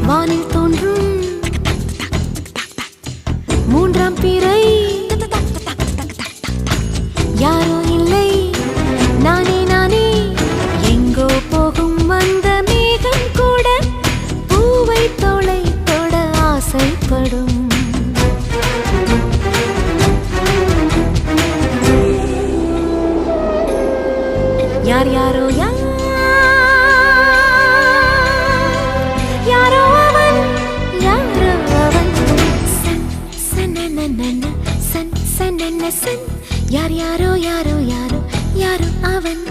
வானில் தோன்றும் மூன்றாம் பிறை யாரோ இல்லை நானே நானே எங்கோ போகும் அந்த மேகம் கூட பூவை தோளை தொட ஆசைப்படும் யார் யாரோ யாரோ அவன் யாரோ அவன் சன் சனனனன சன் சனன சன் யார் யாரோ யாரோ யாரோ யாரோ அவன்